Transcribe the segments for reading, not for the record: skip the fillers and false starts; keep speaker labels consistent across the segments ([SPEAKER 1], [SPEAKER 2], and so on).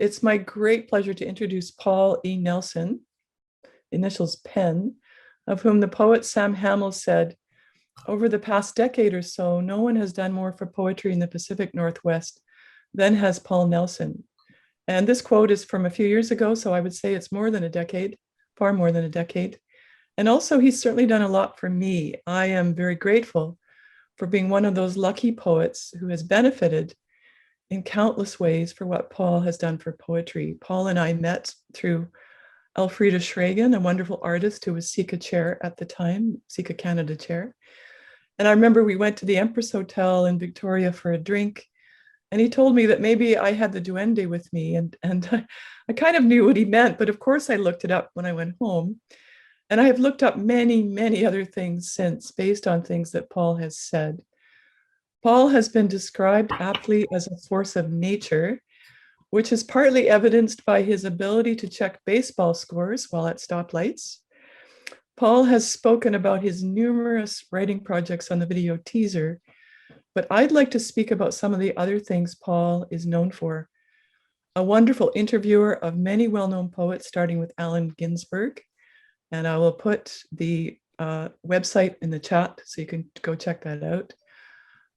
[SPEAKER 1] It's my great pleasure to introduce Paul E. Nelson, initials Penn, of whom the poet Sam Hamill said, "Over the past decade or so, no one has done more for poetry in the Pacific Northwest than has Paul Nelson." And this quote is from a few years ago, so I would say it's more than a decade, far more than a decade. And also, he's certainly done a lot for me. I am very grateful for being one of those lucky poets who has benefited in countless ways for what Paul has done for poetry. Paul and I met through Elfrida Schragen, a wonderful artist who was SICA chair at the time, SICA Canada chair. And I remember we went to the Empress Hotel in Victoria for a drink, and he told me that maybe I had the duende with me, and I kind of knew what he meant, but of course I looked it up when I went home. And I have looked up many, many other things since based on things that Paul has said. Paul has been described aptly as a force of nature, which is partly evidenced by his ability to check baseball scores while at stoplights. Paul has spoken about his numerous writing projects on the video teaser, but I'd like to speak about some of the other things Paul is known for. A wonderful interviewer of many well-known poets, starting with Allen Ginsberg, and I will put the website in the chat so you can go check that out.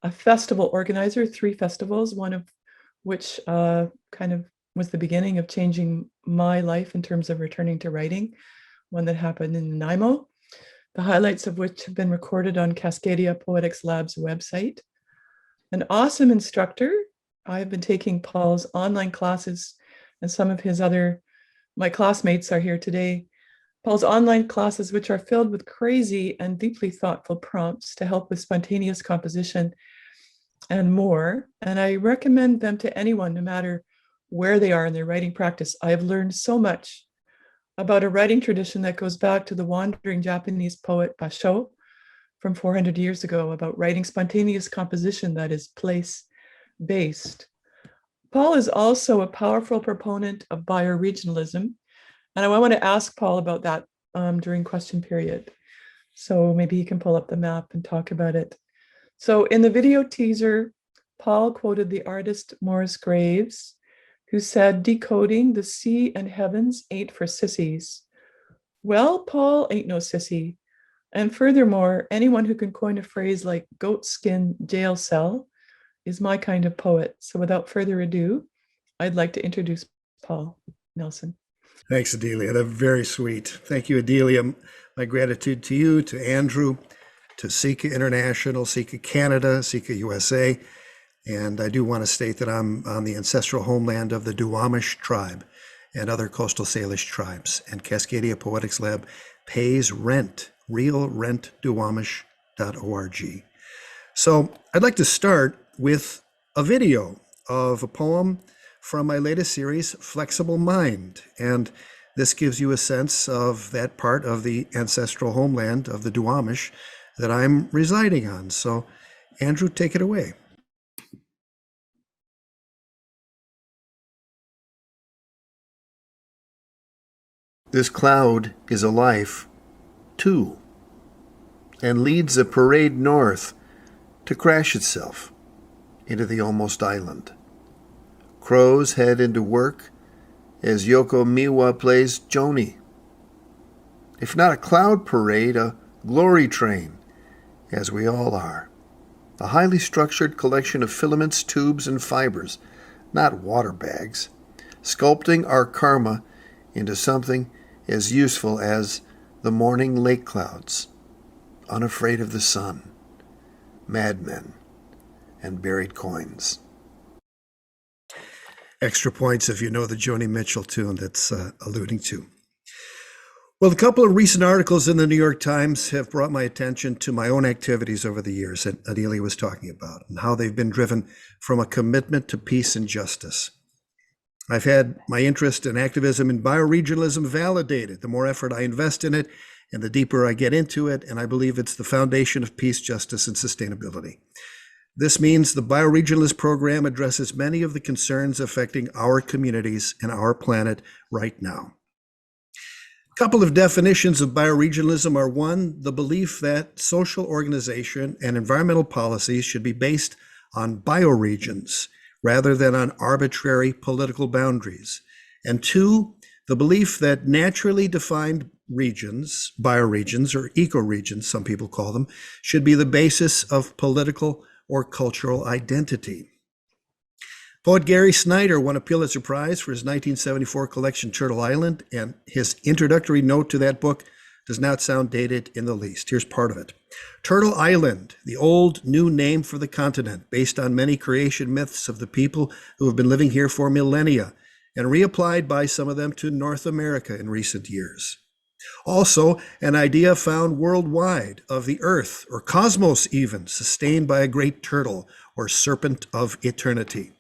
[SPEAKER 1] A festival organizer, 3 festivals, one of which kind of was the beginning of changing my life in terms of returning to writing, one that happened in Nanaimo, the highlights of which have been recorded on Cascadia Poetics LAB's website. An awesome instructor. I've been taking Paul's online classes, and some of his my classmates are here today. Paul's online classes, which are filled with crazy and deeply thoughtful prompts to help with spontaneous composition and more. And I recommend them to anyone, no matter where they are in their writing practice. I have learned so much about a writing tradition that goes back to the wandering Japanese poet Basho from 400 years ago, about writing spontaneous composition that is place-based. Paul is also a powerful proponent of bioregionalism, and I want to ask Paul about that during question period. So maybe he can pull up the map and talk about it. So in the video teaser, Paul quoted the artist Morris Graves, who said, "Decoding, the sea and heavens ain't for sissies." Well, Paul ain't no sissy. And furthermore, anyone who can coin a phrase like goat skin jail cell is my kind of poet. So without further ado, I'd like to introduce Paul Nelson.
[SPEAKER 2] Thanks, Adelia. That's very sweet. Thank you, Adelia. My gratitude to you, to Andrew, to SICA International, SICA Canada, SICA USA. And I do want to state that I'm on the ancestral homeland of the Duwamish tribe and other coastal Salish tribes. And Cascadia Poetics LAB pays rent, realrentduwamish.org. So I'd like to start with a video of a poem from my latest series, Flexible Mind. And this gives you a sense of that part of the ancestral homeland of the Duwamish that I'm residing on. So Andrew, take it away.
[SPEAKER 3] This cloud is a life, too, and leads a parade north to crash itself into the almost island. Crows head into work as Yoko Miwa plays Joni. If not a cloud parade, a glory train, as we all are. A highly structured collection of filaments, tubes, and fibers, not water bags, sculpting our karma into something as useful as the morning lake clouds, unafraid of the sun, madmen, and buried coins.
[SPEAKER 2] Extra points if you know the Joni Mitchell tune that's alluding to. Well, a couple of recent articles in the New York Times have brought my attention to my own activities over the years that Adelia was talking about, and how they've been driven from a commitment to peace and justice. I've had my interest in activism and bioregionalism validated. The more effort I invest in it and the deeper I get into it, and I believe it's the foundation of peace, justice, and sustainability. This means the bioregionalist program addresses many of the concerns affecting our communities and our planet right now. A couple of definitions of bioregionalism are: one, the belief that social organization and environmental policies should be based on bioregions, rather than on arbitrary political boundaries. And two, the belief that naturally defined regions, bioregions or ecoregions, some people call them, should be the basis of political or cultural identity. Poet Gary Snyder won a Pulitzer Prize for his 1974 collection Turtle Island, and his introductory note to that book does not sound dated in the least. Here's part of it. Turtle Island, the old new name for the continent, based on many creation myths of the people who have been living here for millennia, and reapplied by some of them to North America in recent years. Also, an idea found worldwide of the earth, or cosmos even, sustained by a great turtle, or serpent of eternity.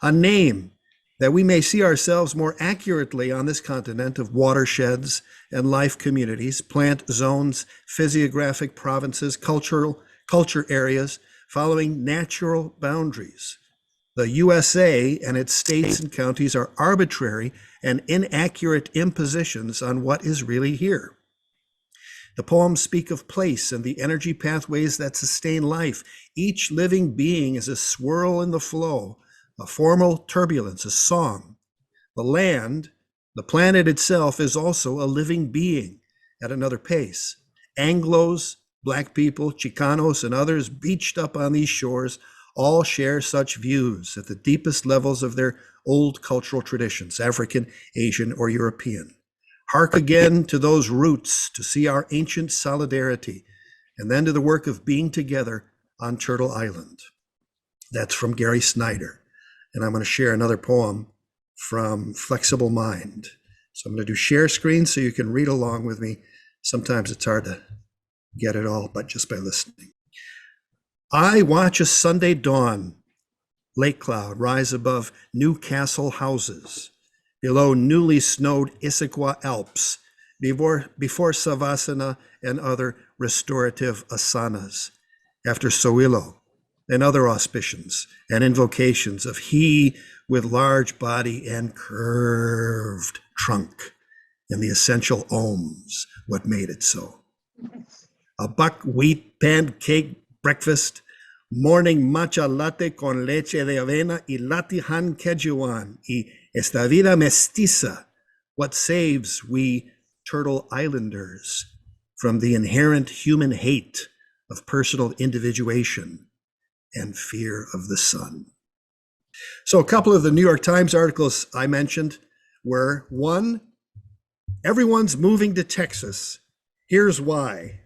[SPEAKER 2] A name that we may see ourselves more accurately on this continent of watersheds and life communities, plant zones, physiographic provinces, culture areas, following natural boundaries. The USA and its states and counties are arbitrary and inaccurate impositions on what is really here. The poems speak of place and the energy pathways that sustain life. Each living being is a swirl in the flow, a formal turbulence, a song. The land, the planet itself, is also a living being at another pace. Anglos, Black people, Chicanos, and others beached up on these shores all share such views at the deepest levels of their old cultural traditions, African, Asian, or European. Hark again to those roots to see our ancient solidarity, and then to the work of being together on Turtle Island. That's from Gary Snyder. And I'm going to share another poem from Flexible Mind. So I'm going to do share screen so you can read along with me. Sometimes it's hard to get it all, but just by listening. I watch a Sunday dawn, lake cloud rise above Newcastle houses, below newly snowed Issaquah Alps, before Savasana and other restorative asanas, after Sowilo and other auspicians and invocations of he with large body and curved trunk, and the essential ohms, what made it so. A buckwheat pancake breakfast, morning matcha latte con leche de avena y latihan quejuan y esta vida mestiza, what saves we Turtle Islanders from the inherent human hate of personal individuation and fear of the sun. So a couple of the New York Times articles I mentioned were, one, everyone's moving to Texas. Here's why.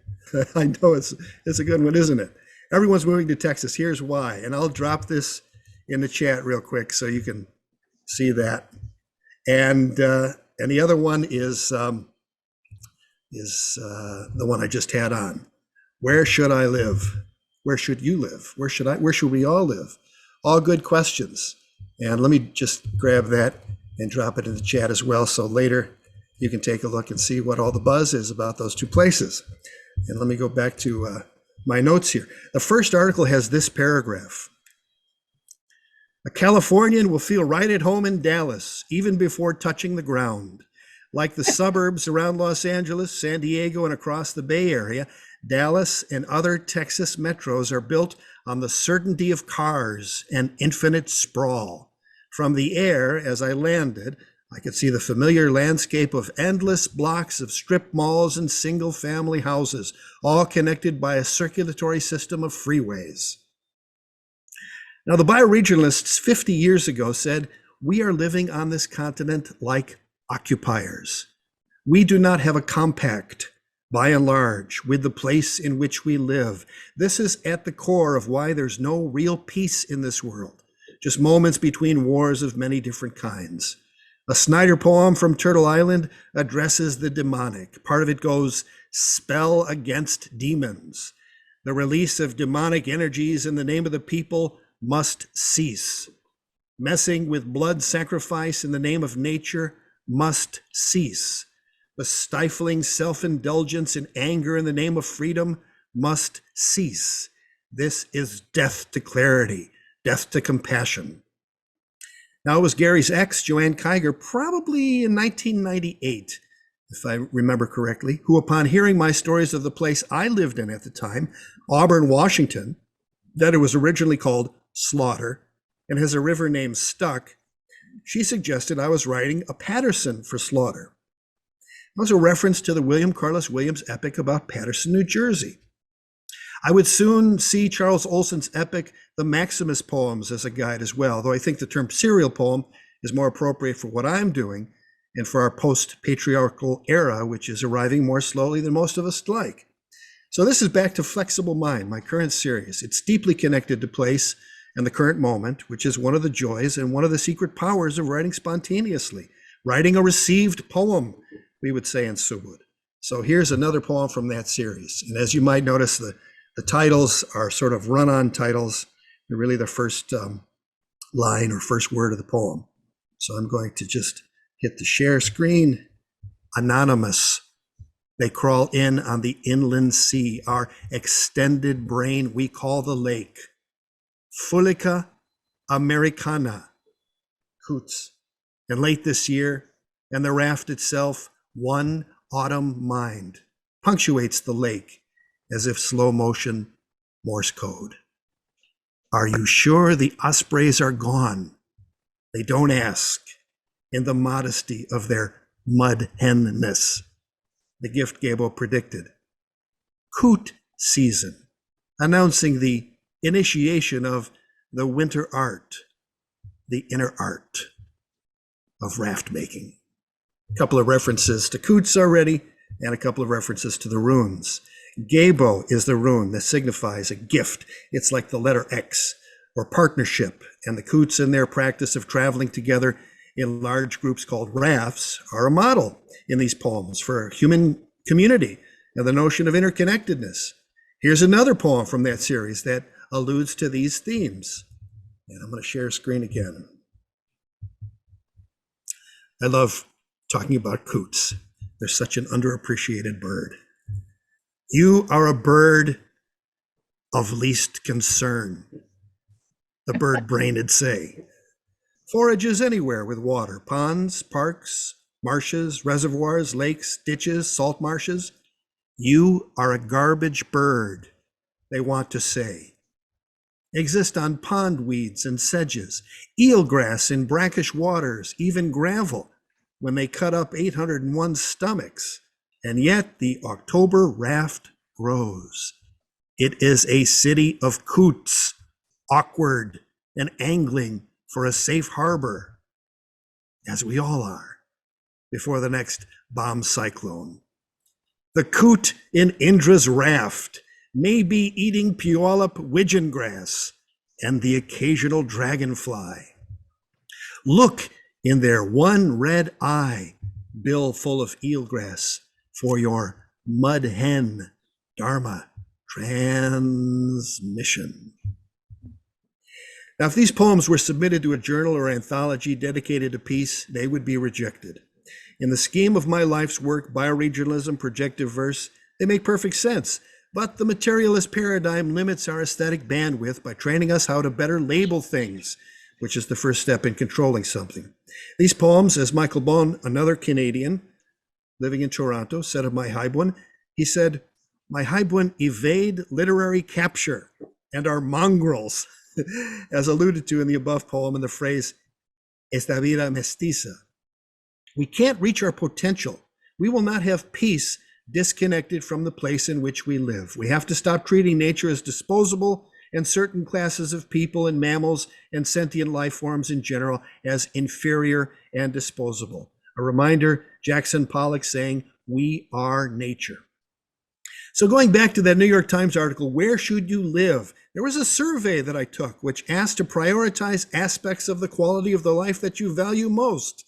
[SPEAKER 2] I know it's a good one, isn't it? Everyone's moving to Texas. Here's why. And I'll drop this in the chat real quick so you can see that. And the other one is the one I just had on. Where should I live? Where should you live? Where should we all live? All good questions. And let me just grab that and drop it in the chat as well. So later you can take a look and see what all the buzz is about those two places. And let me go back to my notes here. The first article has this paragraph. A Californian will feel right at home in Dallas, even before touching the ground. Like the suburbs around Los Angeles, San Diego, and across the Bay Area, Dallas and other Texas metros are built on the certainty of cars and infinite sprawl. From the air, as I landed, I could see the familiar landscape of endless blocks of strip malls and single-family houses, all connected by a circulatory system of freeways. Now, the bioregionalists 50 years ago said, we are living on this continent like occupiers. We do not have a compact, by and large, with the place in which we live. This is at the core of why there's no real peace in this world, just moments between wars of many different kinds. A Snyder poem from Turtle Island addresses the demonic. Part of it goes, spell against demons. The release of demonic energies in the name of the people must cease. Messing with blood sacrifice in the name of nature must cease. The stifling self-indulgence and anger in the name of freedom must cease. This is death to clarity, death to compassion. Now, it was Gary's ex, Joanne Kyger, probably in 1998, if I remember correctly, who, upon hearing my stories of the place I lived in at the time, Auburn, Washington, that it was originally called Slaughter, and has a river named Stuck, she suggested I was writing a Patterson for slaughter. It was a reference to the William Carlos Williams epic about Patterson, New Jersey. I would soon see Charles Olson's epic, The Maximus Poems, as a guide as well, though I think the term serial poem is more appropriate for what I'm doing and for our post-patriarchal era, which is arriving more slowly than most of us like. So this is back to Flexible Mind, my current series. It's deeply connected to place and the current moment, which is one of the joys and one of the secret powers of writing spontaneously, writing a received poem, we would say in Subud. So here's another poem from that series. And as you might notice, the titles are sort of run-on titles. They're really the first line or first word of the poem. So I'm going to just hit the share screen. Anonymous. They crawl in on the inland sea, our extended brain we call the lake. Fulica americana, coots. And late this year, and the raft itself, one autumn mind, punctuates the lake as if slow motion Morse code. Are you sure the ospreys are gone? They don't ask in the modesty of their mud henness. The gift Gabo predicted. Coot season, announcing the initiation of the winter art, the inner art of raft making. A couple of references to coots already, and a couple of references to the runes. Gabo is the rune that signifies a gift. It's like the letter X, or partnership, and the coots in their practice of traveling together in large groups called rafts are a model in these poems for human community and the notion of interconnectedness. Here's another poem from that series that alludes to these themes. And I'm going to share screen again. I love talking about coots. They're such an underappreciated bird. You are a bird of least concern, the bird-brained say. Forages anywhere with water, ponds, parks, marshes, reservoirs, lakes, ditches, salt marshes. You are a garbage bird, they want to say. Exist on pond weeds and sedges, eelgrass in brackish waters, even gravel, when they cut up 801 stomachs. And yet the October raft grows. It is a city of coots, awkward and angling for a safe harbor, as we all are, before the next bomb cyclone. The coot in Indra's raft may be eating Puyallup widgeon grass and the occasional dragonfly. Look in their one red eye, bill full of eelgrass, for your mud hen dharma transmission. Now, if these poems were submitted to a journal or anthology dedicated to peace, they would be rejected. In the scheme of my life's work, bioregionalism, projective verse, they make perfect sense. But the materialist paradigm limits our aesthetic bandwidth by training us how to better label things, which is the first step in controlling something. These poems, as Michael Bone, another Canadian living in Toronto, said of my Haibun, he said, my Haibun evade literary capture and are mongrels, as alluded to in the above poem in the phrase, esta vida mestiza. We can't reach our potential. We will not have peace disconnected from the place in which we live. We have to stop treating nature as disposable and certain classes of people and mammals and sentient life forms in general as inferior and disposable. A reminder, Jackson Pollock saying, we are nature. So going back to that New York Times article, where should you live? There was a survey that I took which asked to prioritize aspects of the quality of the life that you value most.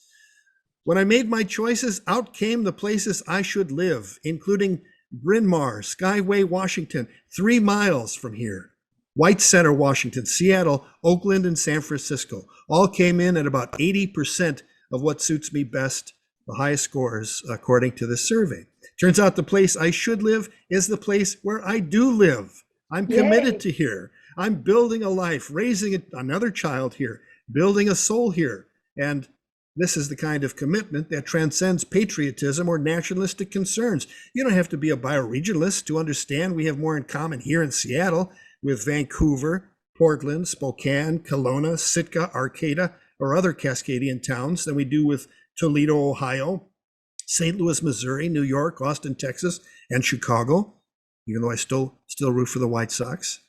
[SPEAKER 2] When I made my choices, out came the places I should live, including Bryn Mawr, Skyway, Washington, 3 miles from here, White Center, Washington, Seattle, Oakland, and San Francisco. All came in at about 80% of what suits me best, the highest scores according to this survey. Turns out the place I should live is the place where I do live. I'm committed to here. I'm building a life, raising another child here, building a soul here. And this is the kind of commitment that transcends patriotism or nationalistic concerns. You don't have to be a bioregionalist to understand we have more in common here in Seattle with Vancouver, Portland, Spokane, Kelowna, Sitka, Arcata, or other Cascadian towns than we do with Toledo, Ohio, St. Louis, Missouri, New York, Austin, Texas, and Chicago, even though I still root for the White Sox,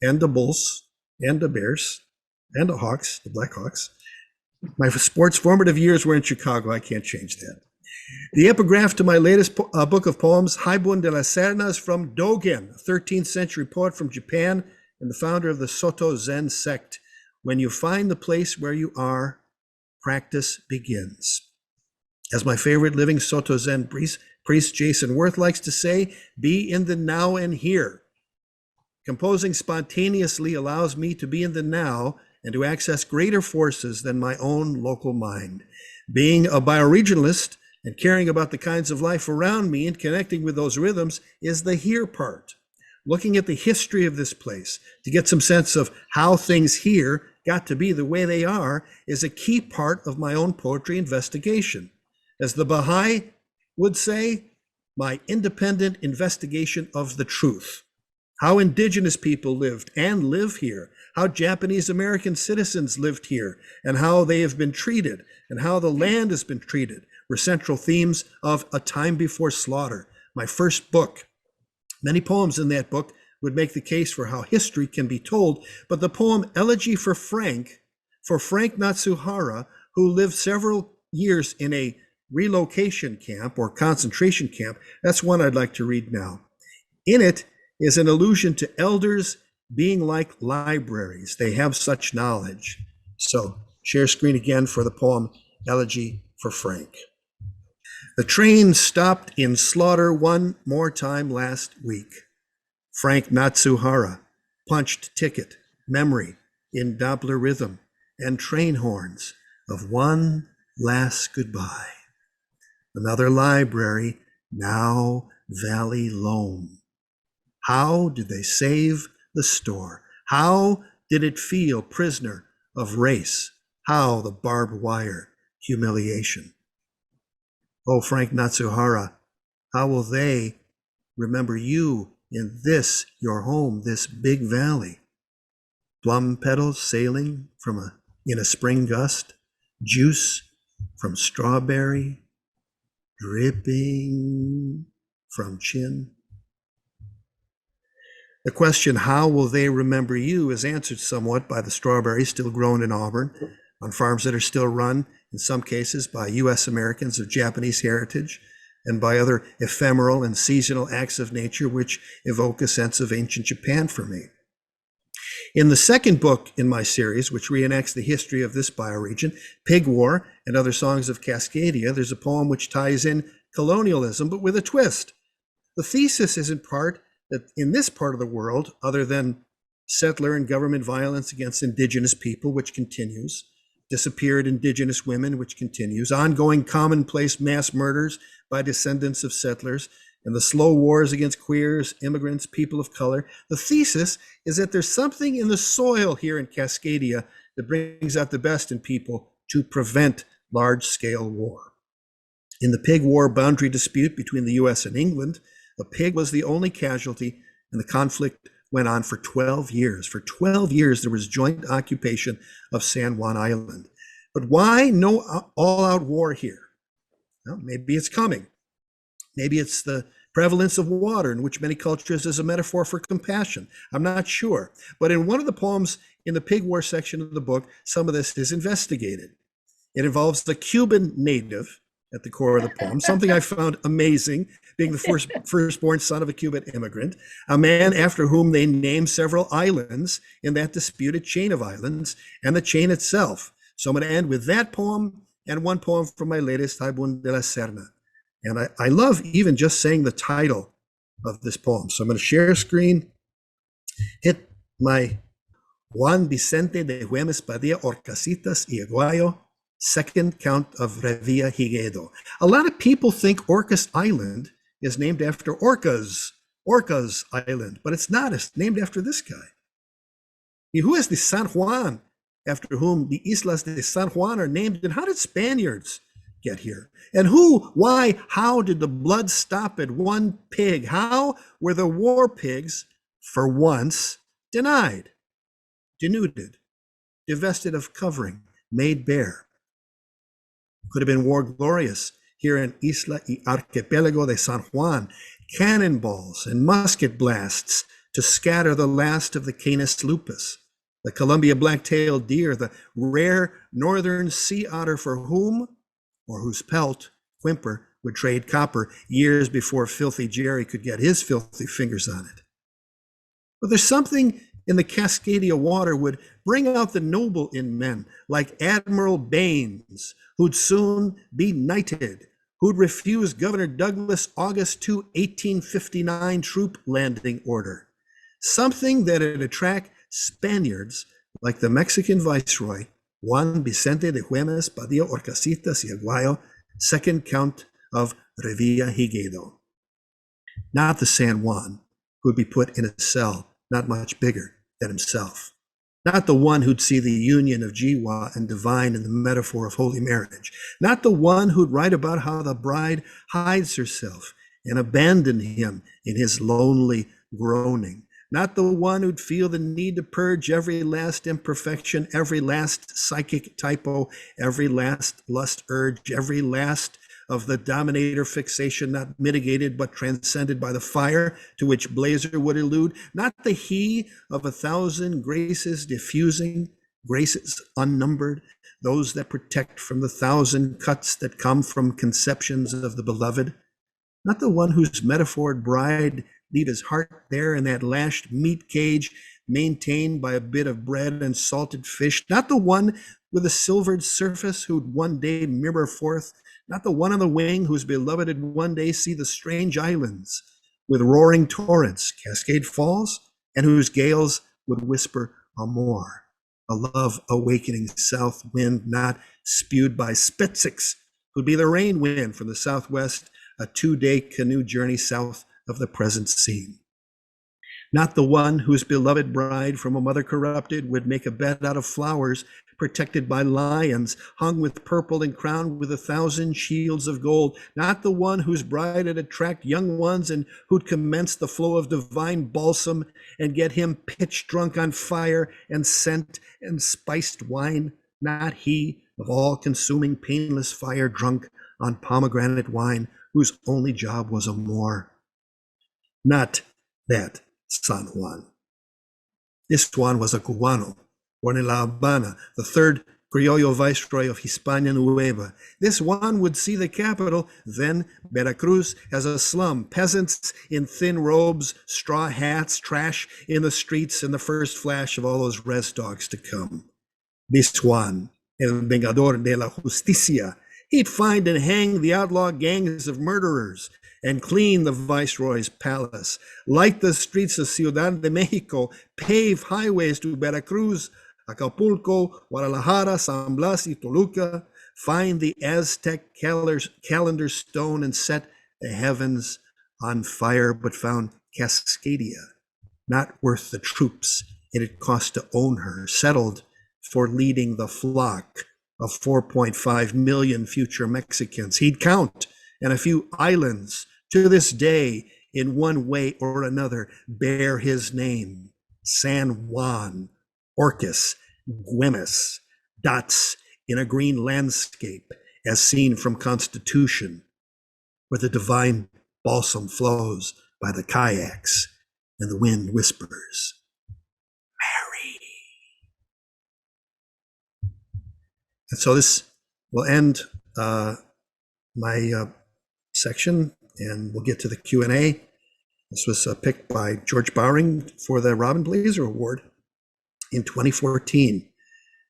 [SPEAKER 2] and the Bulls, and the Bears, and the Hawks, the Blackhawks. My sports formative years were in Chicago. I can't change that. The epigraph to my latest book of poems, Haibun de la Serna, is from Dogen, a 13th century poet from Japan and the founder of the Soto Zen sect. When you find the place where you are, practice begins. As my favorite living Soto Zen priest Jason Worth likes to say, be in the now and here. Composing spontaneously allows me to be in the now and to access greater forces than my own local mind. Being a bioregionalist and caring about the kinds of life around me and connecting with those rhythms is the here part. Looking at the history of this place to get some sense of how things here got to be the way they are is a key part of my own poetry investigation. As the Baha'i would say, my independent investigation of the truth. How indigenous people lived and live here, how Japanese American citizens lived here, and how they have been treated, and how the land has been treated, were central themes of A Time Before Slaughter, my first book. Many poems in that book would make the case for how history can be told, but the poem Elegy for Frank Natsuhara, who lived several years in a relocation camp or concentration camp, that's one I'd like to read now. In it is an allusion to elders being like libraries. They have such knowledge. So share screen again for the poem Elegy for Frank. The train stopped in Slaughter one more time last week. Frank Natsuhara punched ticket, memory in Doppler rhythm, and train horns of one last goodbye. Another library, now Valley Loam. How did they save the store? How did it feel prisoner of race? How the barbed wire humiliation? Oh, Frank Natsuhara, how will they remember you in this, your home, this big valley? Plum petals sailing in a spring gust, juice from strawberry dripping from chin. The question, how will they remember you, is answered somewhat by the strawberries still grown in Auburn on farms that are still run, in some cases, by U.S. Americans of Japanese heritage, and by other ephemeral and seasonal acts of nature which evoke a sense of ancient Japan for me. In the second book in my series, which reenacts the history of this bioregion, Pig War and Other Songs of Cascadia, there's a poem which ties in colonialism, but with a twist. The thesis is in part that in this part of the world, other than settler and government violence against indigenous people, which continues, disappeared indigenous women, which continues, ongoing commonplace mass murders by descendants of settlers, and the slow wars against queers, immigrants, people of color. The thesis is that there's something in the soil here in Cascadia that brings out the best in people to prevent large-scale war. In the Pig War boundary dispute between the US and England, a pig was the only casualty, and the conflict went on for 12 years. For 12 years, there was joint occupation of San Juan Island. But why no all-out war here? Well, maybe it's coming. Maybe it's the prevalence of water, in which many cultures is a metaphor for compassion. I'm not sure. But in one of the poems in the Pig War section of the book, some of this is investigated. It involves the Cuban native at the core of the poem, something I found amazing, being the firstborn son of a Cuban immigrant, a man after whom they named several islands in that disputed chain of islands, and the chain itself. So I'm going to end with that poem and one poem from my latest, Haibun de la Serna. And I love even just saying the title of this poem. So I'm going to share screen, hit my Juan Vicente de Güemes Padilla Orcasitas y Aguayo, second count of Revilla Higuedo. A lot of people think Orcas Island is named after Orcas Island, but it's not. It's named after this guy. Who is the San Juan, after whom the Islas de San Juan are named? And how did Spaniards get here? And who, why, how did the blood stop at one pig? How were the war pigs, for once, denied? denuded, divested of covering, made bare. Could have been war glorious here in Isla y Archipelago de San Juan, cannonballs and musket blasts to scatter the last of the Canis lupus, the Columbia black-tailed deer, the rare northern sea otter for whom, or whose pelt, Whimper, would trade copper years before Filthy Jerry could get his filthy fingers on it. But there's something in the Cascadia water would bring out the noble in men, like Admiral Baines, who'd soon be knighted, who'd refuse Governor Douglas' August 2, 1859 troop landing order. Something that'd attract Spaniards like the Mexican Viceroy, Juan Vicente de Güemes Padilla Orcasitas y Aguayo, second Count of Revillagigedo. Not the San Juan, who'd be put in a cell not much bigger than himself. Not the one who'd see the union of Jiwa and divine in the metaphor of holy marriage. Not the one who'd write about how the bride hides herself and abandon him in his lonely groaning. Not the one who'd feel the need to purge every last imperfection, every last psychic typo, every last lust urge, every last of the dominator fixation not mitigated but transcended by the fire to which Blaser would allude, not the he of 1,000 graces diffusing, graces unnumbered, those that protect from the 1,000 cuts that come from conceptions of the beloved, not the one whose metaphored bride leave his heart there in that lashed meat cage maintained by a bit of bread and salted fish, not the one with a silvered surface who'd one day mirror forth, not the one on the wing whose beloved would one day see the strange islands with roaring torrents, Cascade Falls, and whose gales would whisper amour, a love awakening south wind not spewed by Spitzix, who'd be the rain wind from the southwest, a 2-day canoe journey south of the present scene. Not the one whose beloved bride from a mother corrupted would make a bed out of flowers protected by lions, hung with purple and crowned with 1,000 shields of gold. Not the one whose bride would attract young ones and who'd commence the flow of divine balsam and get him pitch drunk on fire and scent and spiced wine. Not he of all consuming painless fire drunk on pomegranate wine, whose only job was amour. Not that San Juan. This Juan was a Cubano, born in La Habana, the third Criollo viceroy of Hispania Nueva. This Juan would see the capital, then Veracruz, as a slum, peasants in thin robes, straw hats, trash in the streets, and the first flash of all those res dogs to come. This Juan, el vengador de la justicia, he'd find and hang the outlaw gangs of murderers and clean the viceroy's palace, light the streets of Ciudad de Mexico, pave highways to Veracruz, Acapulco, Guadalajara, San Blas y Toluca, find the Aztec calendar stone and set the heavens on fire, but found Cascadia not worth the troops it had cost to own her, settled for leading the flock of 4.5 million future Mexicans. He'd count, and a few islands to this day, in one way or another, bear his name. San Juan, Orcas, Güemes, dots in a green landscape as seen from Constitution, where the divine balsam flows by the kayaks and the wind whispers, Mary. And so this will end my section, and we'll get to the Q&A. This was picked by George Bowering for the Robin Blaser Award in 2014.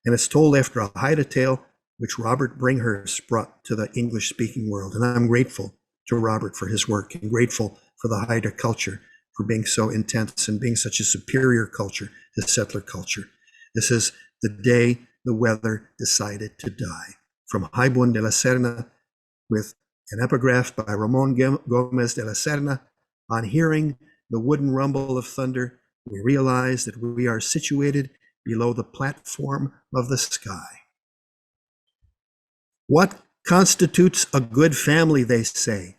[SPEAKER 2] And it's told after a Haida tale which Robert Bringhurst brought to the English-speaking world. And I'm grateful to Robert for his work and grateful for the Haida culture for being so intense and being such a superior culture to settler culture. This is the day the weather decided to die. From Haibun de la Serna, with an epigraph by Ramon Gomez de la Serna. On hearing the wooden rumble of thunder, we realize that we are situated below the platform of the sky. What constitutes a good family, they say,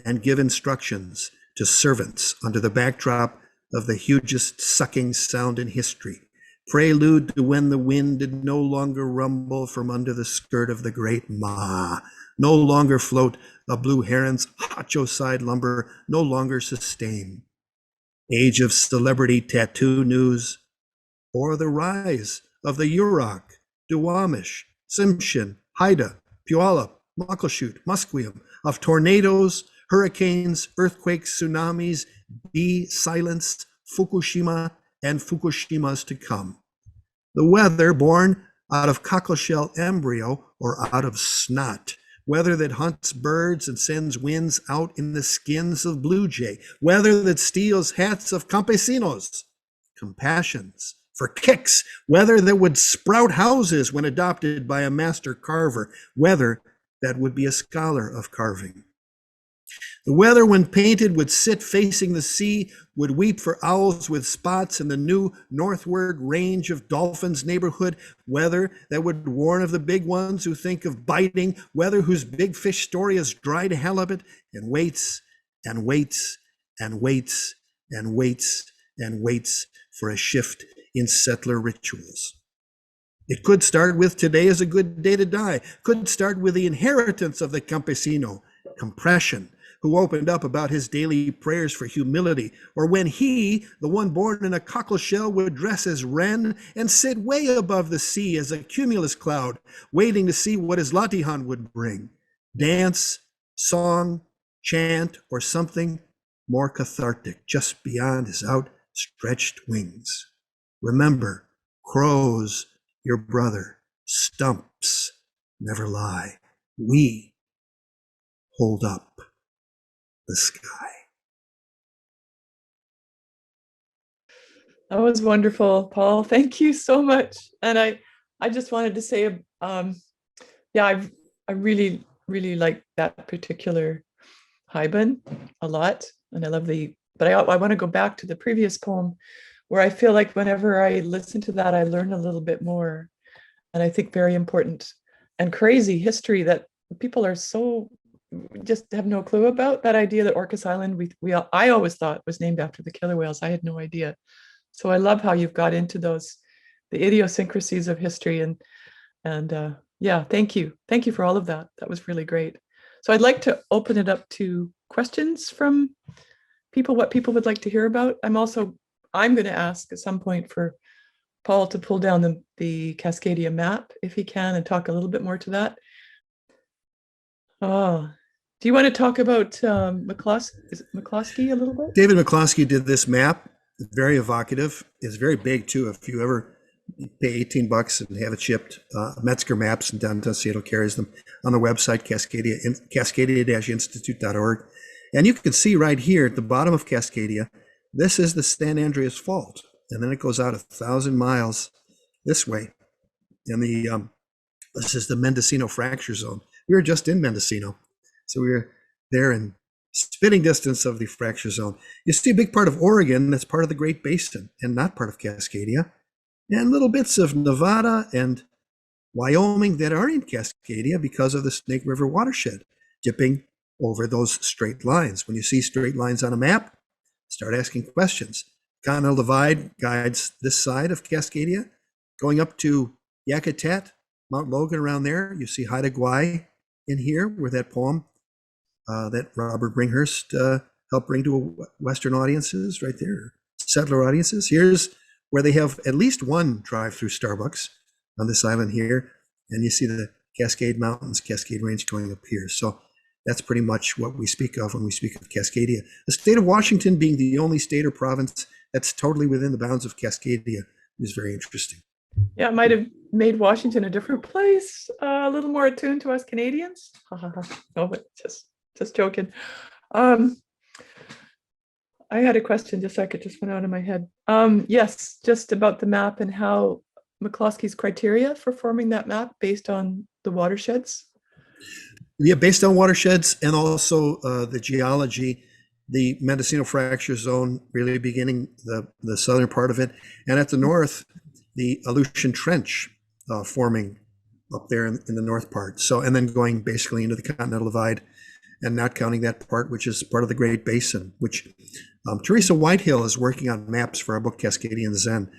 [SPEAKER 2] and give instructions to servants under the backdrop of the hugest sucking sound in history, prelude to when the wind did no longer rumble from under the skirt of the great Ma, no longer float a blue heron's hacho side lumber, no longer sustain. Age of celebrity tattoo news, or the rise of the Yurok, Duwamish, Tsimshian, Haida, Puyallup, Muckleshoot, Musqueam, of tornadoes, hurricanes, earthquakes, tsunamis, be silenced, Fukushima, and Fukushimas to come. The weather born out of cockleshell embryo or out of snot, weather that hunts birds and sends winds out in the skins of blue jay, weather that steals hats of campesinos, compassions for kicks, weather that would sprout houses when adopted by a master carver, weather that would be a scholar of carving. The weather, when painted, would sit facing the sea, would weep for owls with spots in the new northward range of Dolphin's neighborhood, weather that would warn of the big ones who think of biting, weather whose big fish story is dried halibut and waits and waits and waits and waits and waits for a shift in settler rituals. It could start with today is a good day to die, could start with the inheritance of the campesino, compression, who opened up about his daily prayers for humility, or when he, the one born in a cockle shell, would dress as wren and sit way above the sea as a cumulus cloud, waiting to see what his latihan would bring. Dance, song, chant, or something more cathartic just beyond his outstretched wings. Remember, crows, your brother, stumps never lie. We hold up the sky.
[SPEAKER 1] That was wonderful, Paul. Thank you so much. And I just wanted to say, yeah, I really, really like that particular Haibun a lot. And I love but I want to go back to the previous poem where I feel like whenever I listen to that, I learn a little bit more. And I think very important and crazy history that people are so just have no clue about. That idea that Orcas Island, I always thought was named after the killer whales. I had no idea. So I love how you've got into the idiosyncrasies of history, and yeah, thank you for all of that. That was really great. So I'd like to open it up to questions from people, what people would like to hear about. I'm going to ask at some point for Paul to pull down the Cascadia map if he can and talk a little bit more to that. Oh, do you want to talk about McCloskey a little bit?
[SPEAKER 2] David McCloskey did this map. It's very evocative. It's very big too. If you ever pay $18 and have it shipped, Metzger Maps in downtown Seattle carries them on the website Cascadia-institute.org. And you can see right here at the bottom of Cascadia, this is the San Andreas Fault, and then it goes out 1,000 miles this way. And this is the Mendocino Fracture Zone. We were just in Mendocino, so we were there in spitting distance of the fracture zone. You see a big part of Oregon that's part of the Great Basin and not part of Cascadia, and little bits of Nevada and Wyoming that are in Cascadia because of the Snake River watershed, dipping over those straight lines. When you see straight lines on a map, start asking questions. Continental Divide guides this side of Cascadia, going up to Yakutat, Mount Logan around there. You see Haida Gwaii in here, where that poem that Robert Bringhurst helped bring to Western audiences right there, settler audiences. Here's where they have at least one drive-through Starbucks on this island here. And you see the Cascade Mountains, Cascade Range going up here. So that's pretty much what we speak of when we speak of Cascadia. The state of Washington being the only state or province that's totally within the bounds of Cascadia is very interesting.
[SPEAKER 1] Yeah, it might have made Washington a different place, a little more attuned to us Canadians. No, but just joking. I had a question just a second, just went out of my head. Yes, just about the map and how McCloskey's criteria for forming that map based on the watersheds.
[SPEAKER 2] Yeah, based on watersheds and also the geology, the Mendocino Fracture Zone really beginning the southern part of it, and at the north, the Aleutian Trench forming up there in the north part. So, and then going basically into the Continental Divide, and not counting that part, which is part of the Great Basin, which Teresa Whitehill is working on maps for our book Cascadian Zen.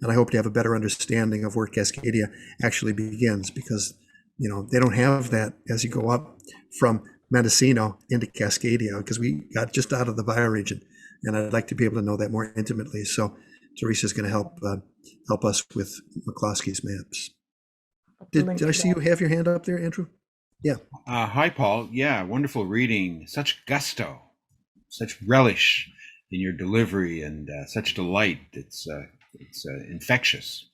[SPEAKER 2] And I hope to have a better understanding of where Cascadia actually begins, because, they don't have that as you go up from Mendocino into Cascadia, because we got just out of the bioregion, and I'd like to be able to know that more intimately. So Teresa's going to help us with McCloskey's maps. Did I see you have your hand up there, Andrew? Yeah.
[SPEAKER 4] Hi, Paul. Yeah, wonderful reading. Such gusto, such relish in your delivery, and such delight. It's infectious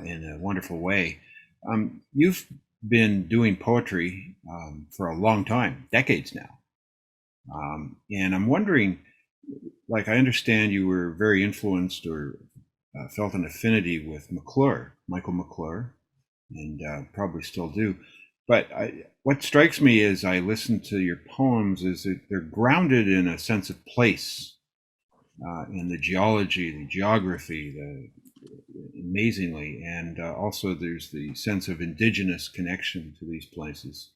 [SPEAKER 4] in a wonderful way. You've been doing poetry for a long time, decades now. And I'm wondering, like, I understand you were very influenced or felt an affinity with McClure, Michael McClure, and probably still do. But what strikes me as I listen to your poems is that they're grounded in a sense of place, in the geology, the geography, amazingly, and also there's the sense of indigenous connection to these places.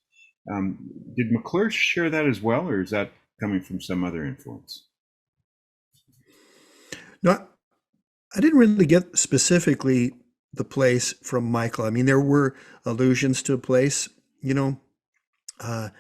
[SPEAKER 4] Did McClure share that as well, or is that coming from some other influence?
[SPEAKER 2] No, I didn't really get specifically the place from Michael. I mean, there were allusions to a place, the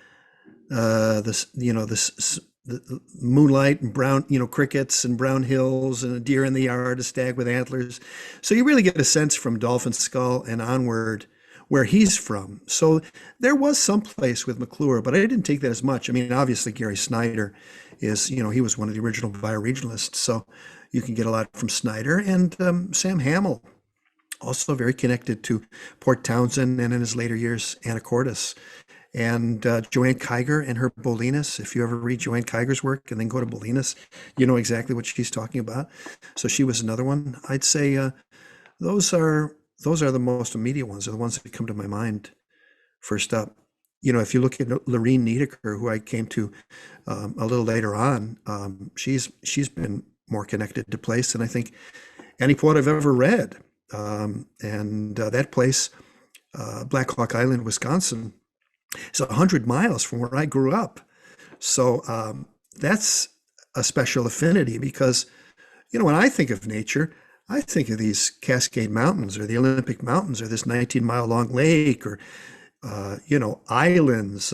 [SPEAKER 2] moonlight and brown, crickets and brown hills and a deer in the yard, a stag with antlers. So you really get a sense from Dolphin Skull and onward where he's from. So there was some place with McClure, but I didn't take that as much. I mean, obviously Gary Snyder is, he was one of the original bioregionalists. So you can get a lot from Snyder, and Sam Hamill, also very connected to Port Townsend and in his later years, Anacortes. And Joanne Kyger and her Bolinas. If you ever read Joanne Kyger's work and then go to Bolinas, you know exactly what she's talking about. So she was another one. I'd say those are the most immediate ones, are the ones that come to my mind first up. If you look at Lorene Niedecker, who I came to a little later on, she's been more connected to place than I think any poet I've ever read. And that place, Black Hawk Island, Wisconsin, it's 100 miles from where I grew up. So that's a special affinity, because, when I think of nature, I think of these Cascade Mountains or the Olympic Mountains or this 19-mile long lake or, islands,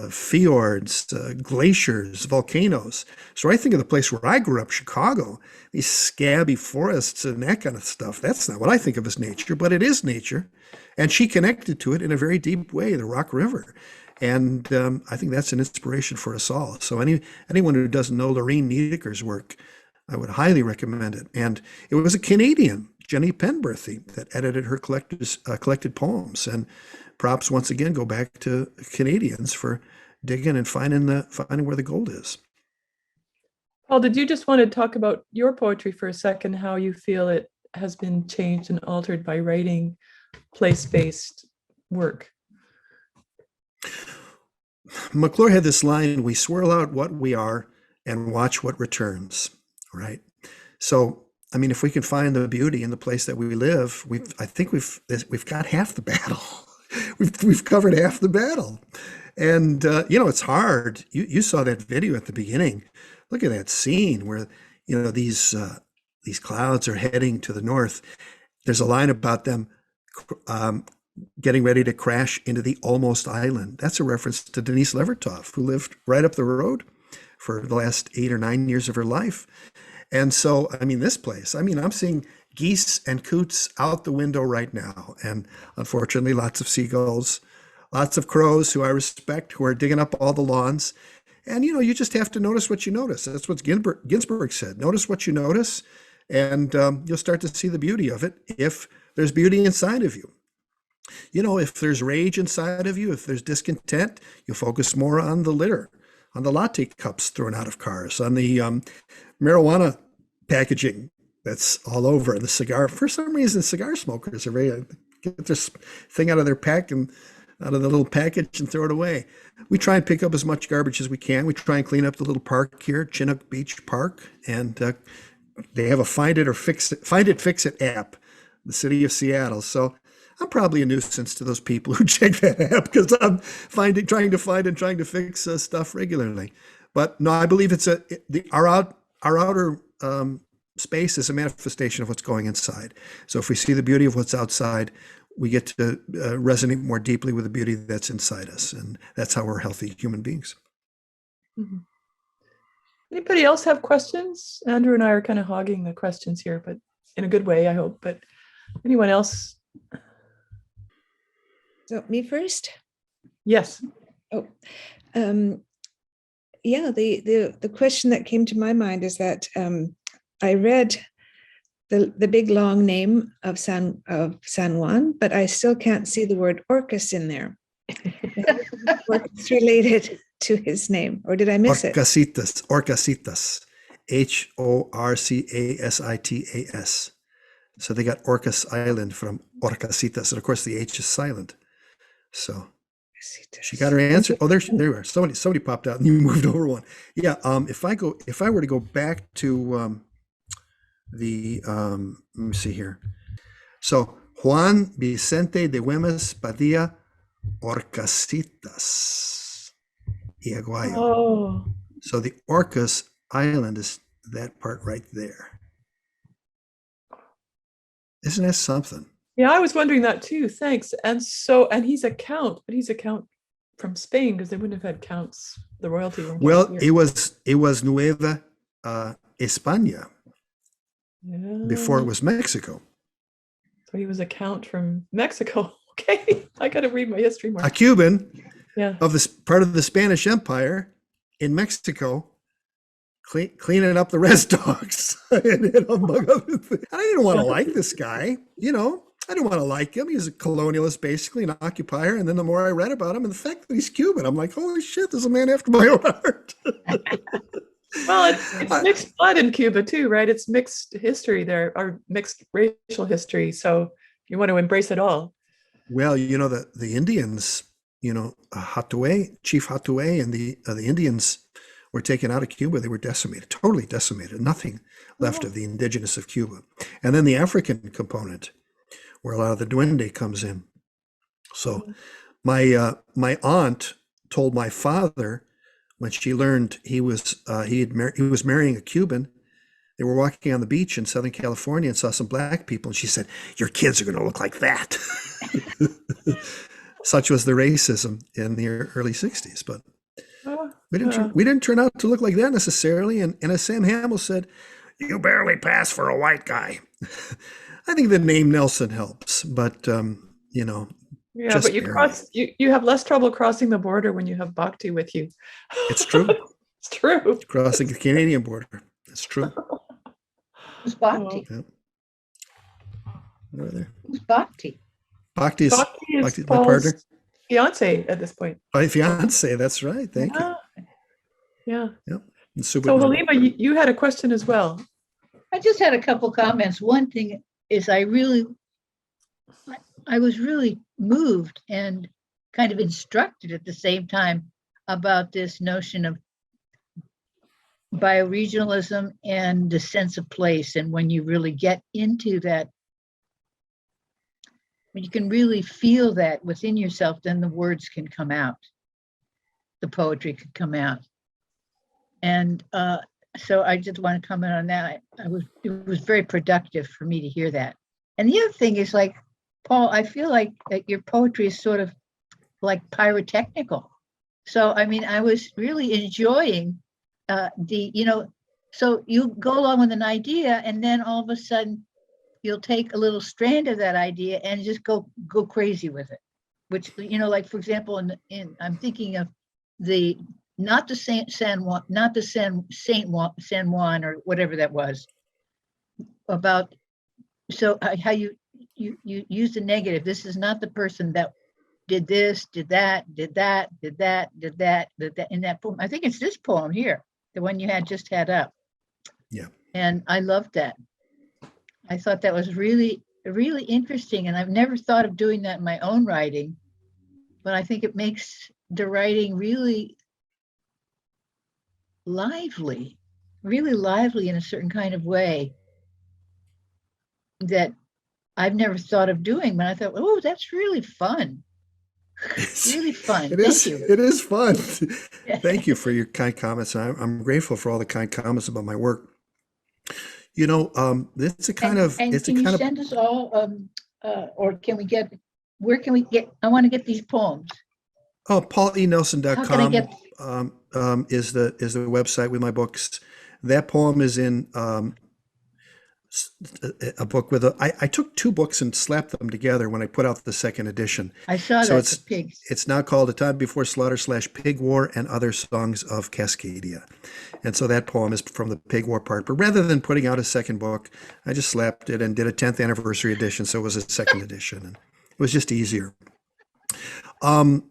[SPEAKER 2] fjords, glaciers, volcanoes. So I think of the place where I grew up, Chicago, these scabby forests and that kind of stuff. That's not what I think of as nature, but it is nature. And she connected to it in a very deep way, the Rock River. And I think that's an inspiration for us all. So anyone who doesn't know Lorene Niedecker's work, I would highly recommend it. And it was a Canadian, Jenny Penberthy, that edited her collected poems. And props once again go back to Canadians for digging and finding where the gold is.
[SPEAKER 1] Paul, did you just want to talk about your poetry for a second, how you feel it has been changed and altered by writing place-based work?
[SPEAKER 2] McClure had this line, "We swirl out what we are and watch what returns," right? So, I mean, if we can find the beauty in the place that we live, I think we've got half the battle. We've covered half the battle. And, it's hard. You saw that video at the beginning. Look at that scene where, these clouds are heading to the north. There's a line about them getting ready to crash into the almost island. That's a reference to Denise Levertov, who lived right up the road for the last 8 or 9 years of her life. And so, I mean, this place, I'm seeing geese and coots out the window right now. And unfortunately, lots of seagulls, lots of crows who I respect, who are digging up all the lawns. And, you just have to notice what you notice. That's what Ginsberg said. Notice what you notice, and you'll start to see the beauty of it if there's beauty inside of you. If there's rage inside of you, if there's discontent, you'll focus more on the litter, on the latte cups thrown out of cars, on the marijuana packaging that's all over, the cigar. For some reason, cigar smokers are very, get this thing out of their pack and out of the little package and throw it away. We try and pick up as much garbage as we can. We try and clean up the little park here, Chinook Beach Park, and they have a Find It, Fix It app, the city of Seattle. So I'm probably a nuisance to those people who check that app, because I'm trying to find and trying to fix stuff regularly. But no, I believe it's our outer space is a manifestation of what's going inside. So if we see the beauty of what's outside, we get to resonate more deeply with the beauty that's inside us. And that's how we're healthy human beings.
[SPEAKER 1] Mhm. Anybody else have questions? Andrew and I are kind of hogging the questions here, but in a good way, I hope. But anyone else?
[SPEAKER 5] So me first?
[SPEAKER 1] Yes.
[SPEAKER 5] Oh, yeah, the question that came to my mind is that I read the big long name of San Juan, but I still can't see the word Orcas in there. Orcas related to his name, or did I miss it?
[SPEAKER 2] Orcasitas, Orcasitas, Horcasitas. So they got Orcas Island from Orcasitas, and of course the H is silent. So she got her answer. Oh, there we are. Somebody popped out and you moved over one. Yeah. If I were to go back to let me see here. So Juan Vicente de Güemes Padilla Orcasitas y Aguayo.
[SPEAKER 1] Oh,
[SPEAKER 2] So the Orcas Island is that part right there. Isn't that something?
[SPEAKER 1] yeah, I was wondering that too. Thanks. And he's a count, but he's a count from Spain because they wouldn't have had counts. The royalty.
[SPEAKER 2] Well, it was Nueva España before it was Mexico.
[SPEAKER 1] So he was a count from Mexico. Okay, I got to read my history more.
[SPEAKER 2] A Cuban,
[SPEAKER 1] Yeah.
[SPEAKER 2] of this part of the Spanish Empire in Mexico, cleaning up the res dogs. And among other things. I didn't want to like this guy, you know. I didn't want to like him. He's a colonialist, basically, an occupier. And then the more I read about him and the fact that he's Cuban, I'm like, holy shit, there's a man after my own heart.
[SPEAKER 1] Well, it's mixed blood in Cuba too, right? It's mixed history there, or mixed racial history. So you want to embrace it all.
[SPEAKER 2] Well, you know, the Indians, you know, Chief Hatue and the Indians were taken out of Cuba. They were decimated, totally decimated. Nothing left of the indigenous of Cuba. And then the African component, where a lot of the duende comes in. So my aunt told my father when she learned he was marrying a Cuban. They were walking on the beach in Southern California and saw some black people, and she said, "Your kids are going to look like that." Such was the racism in the early '60s. But we didn't turn out to look like that necessarily. And as Sam Hamill said, "You barely pass for a white guy." I think the name Nelson helps, but you know.
[SPEAKER 1] Yeah, but you have less trouble crossing the border when you have Bhakti with you.
[SPEAKER 2] It's true.
[SPEAKER 1] It's true.
[SPEAKER 2] Crossing the Canadian border. It's true.
[SPEAKER 6] Who's Bhakti?
[SPEAKER 2] Yeah. Right there.
[SPEAKER 6] Who's Bhakti?
[SPEAKER 2] Bhakti is my
[SPEAKER 1] Paul's
[SPEAKER 2] partner.
[SPEAKER 1] fiance at this point.
[SPEAKER 2] My fiance, that's right. Thank you.
[SPEAKER 1] Yeah.
[SPEAKER 2] Yep. And super.
[SPEAKER 1] So Halima, you had a question as well.
[SPEAKER 6] I just had a couple comments. One thing is I was really moved and kind of instructed at the same time about this notion of bioregionalism and the sense of place. And when you really get into that, when you can really feel that within yourself, then the words can come out. The poetry could come out. And so I just want to comment on that. It was very productive for me to hear that. And the other thing is, like, Paul, I feel like that your poetry is sort of like pyrotechnical. So, I mean, I was really enjoying so you go along with an idea and then all of a sudden you'll take a little strand of that idea and just go crazy with it, which, you know, like, for example, I'm thinking of not the San Juan or whatever that was about. So how you use the negative. This is not the person that did this, did that in that poem. I think it's this poem here, the one you just had up.
[SPEAKER 2] Yeah.
[SPEAKER 6] And I loved that. I thought that was really, really interesting. And I've never thought of doing that in my own writing, but I think it makes the writing really lively in a certain kind of way that I've never thought of doing, but I thought, oh, that's really fun. Really fun.
[SPEAKER 2] It is.
[SPEAKER 6] Thank you.
[SPEAKER 2] It is fun. Thank you for your kind comments. I'm grateful for all the kind comments about my work. It's a kind of,
[SPEAKER 6] And
[SPEAKER 2] it's a
[SPEAKER 6] can you
[SPEAKER 2] kind of,
[SPEAKER 6] send us all, or can we get, where can we get, I want to get these poems.
[SPEAKER 2] oh,
[SPEAKER 6] How can I
[SPEAKER 2] paulenelson.com
[SPEAKER 6] get,
[SPEAKER 2] is the website with my books. That poem is in a book with I took two books and slapped them together when I put out the second edition.
[SPEAKER 6] I saw
[SPEAKER 2] So
[SPEAKER 6] that, the pigs.
[SPEAKER 2] it's now called A Time Before Slaughter / Pig War and Other Songs of Cascadia. And so that poem is from the Pig War part. But rather than putting out a second book, I just slapped it and did a 10th anniversary edition. So it was a second edition, and it was just easier. And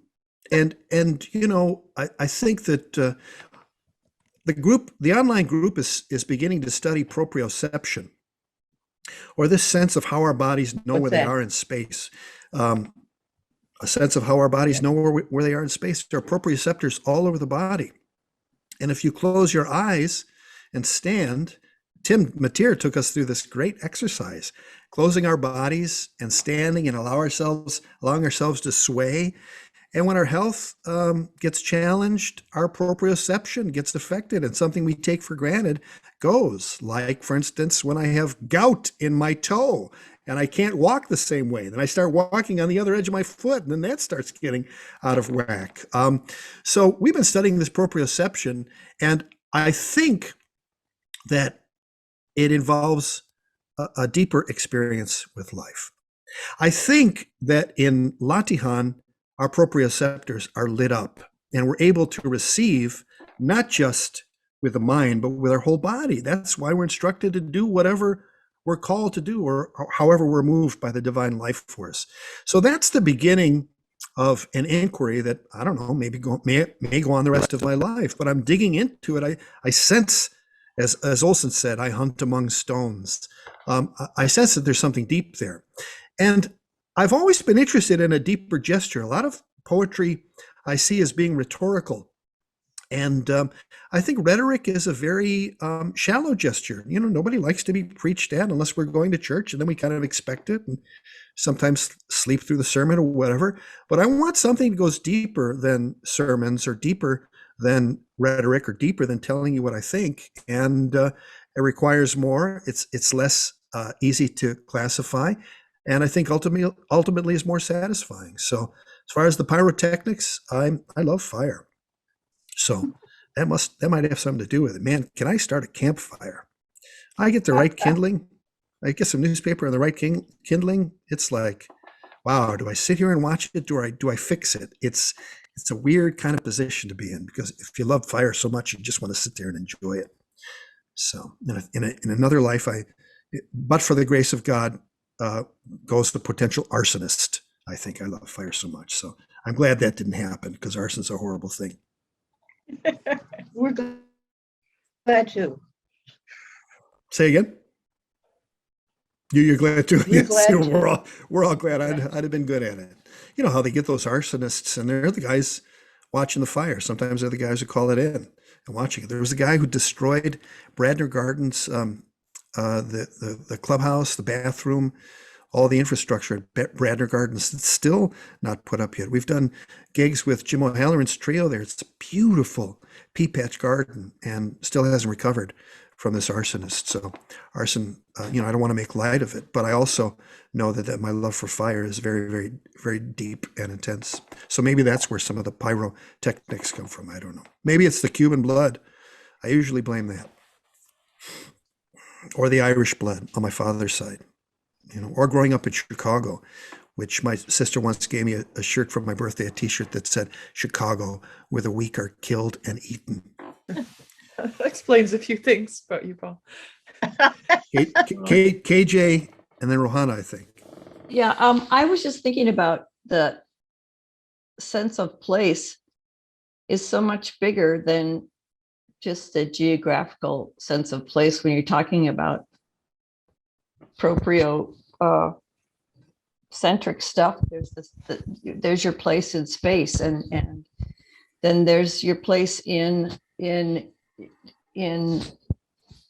[SPEAKER 2] I think that the online group is beginning to study proprioception, or this sense of how our bodies know
[SPEAKER 6] What's
[SPEAKER 2] where they
[SPEAKER 6] that?
[SPEAKER 2] are in space. A sense of how our bodies know where they are in space. There are proprioceptors all over the body. And if you close your eyes and stand, Tim Mateer took us through this great exercise, closing our bodies and standing and allowing ourselves to sway. And when our health gets challenged, our proprioception gets affected, and something we take for granted goes. Like, for instance, when I have gout in my toe and I can't walk the same way, then I start walking on the other edge of my foot, and then that starts getting out of whack. So we've been studying this proprioception, and I think that it involves a deeper experience with life. I think that in Latihan, our proprioceptors are lit up, and we're able to receive not just with the mind, but with our whole body. That's why we're instructed to do whatever we're called to do, or however we're moved by the divine life force. So that's the beginning of an inquiry that, I don't know, may go on the rest of my life, but I'm digging into it. I sense, as Olson said, I hunt among stones. I sense that there's something deep there. And I've always been interested in a deeper gesture. A lot of poetry I see as being rhetorical. And I think rhetoric is a very shallow gesture. Nobody likes to be preached at unless we're going to church, and then we kind of expect it and sometimes sleep through the sermon or whatever. But I want something that goes deeper than sermons, or deeper than rhetoric, or deeper than telling you what I think. And it requires more. It's less easy to classify. And I think ultimately is more satisfying. So as far as the pyrotechnics, I love fire. So that might have something to do with it. Man, can I start a campfire? I get the right kindling. I get some newspaper and the right kindling. It's like, wow, do I sit here and watch it? Do I fix it? It's a weird kind of position to be in, because if you love fire so much, you just want to sit there and enjoy it. So in another life, but for the grace of God, goes the potential arsonist. I think I love fire so much. So I'm glad that didn't happen, because arson's a horrible thing.
[SPEAKER 6] We're glad to.
[SPEAKER 2] Say again? You're glad too?
[SPEAKER 6] You're
[SPEAKER 2] Yes,
[SPEAKER 6] glad to.
[SPEAKER 2] we're all glad. I'd have been good at it. You know how they get those arsonists, and they're the guys watching the fire. Sometimes they're the guys who call it in and watching it. There was a guy who destroyed Bradner Gardens, the clubhouse, the bathroom, all the infrastructure at Bradner Gardens. It's still not put up yet. We've done gigs with Jim O'Halloran's trio there. It's a beautiful pea patch garden, and still hasn't recovered from this arsonist. So arson, I don't want to make light of it, but I also know that my love for fire is very, very, very deep and intense. So maybe that's where some of the pyrotechnics come from. I don't know. Maybe it's the Cuban blood. I usually blame that. Or the Irish blood on my father's side, or growing up in Chicago, which my sister once gave me a shirt for my birthday, a t-shirt that said, "Chicago, where the weak are killed and eaten."
[SPEAKER 1] That explains a few things about you, Paul.
[SPEAKER 2] KJ and then Rohana, I think.
[SPEAKER 7] Yeah, I was just thinking about the sense of place is so much bigger than just a geographical sense of place when you're talking about centric stuff. There's your place in space, and then there's your place in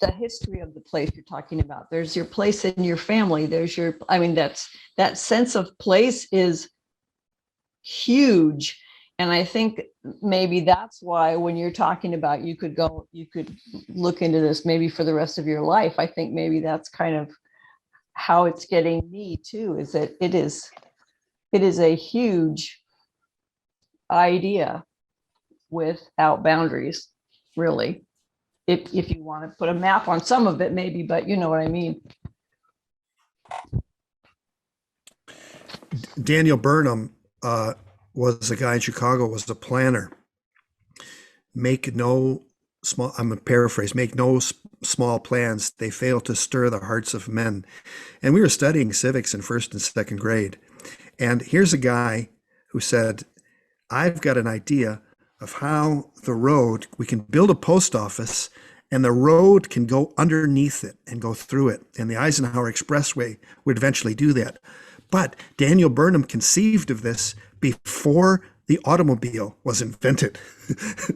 [SPEAKER 7] the history of the place you're talking about. There's your place in your family. That sense of place is huge. And I think maybe that's why when you're talking about you could look into this maybe for the rest of your life. I think maybe that's kind of how it's getting me too, is that it is a huge idea without boundaries, really. If you want to put a map on some of it, maybe, but you know what I mean.
[SPEAKER 2] Daniel Burnham was a guy in Chicago, was a planner. Make no small, I'm a paraphrase, make no small plans. They fail to stir the hearts of men. And we were studying civics in first and second grade. And here's a guy who said, I've got an idea of how the road, we can build a post office and the road can go underneath it and go through it. And the Eisenhower Expressway would eventually do that. But Daniel Burnham conceived of this before the automobile was invented.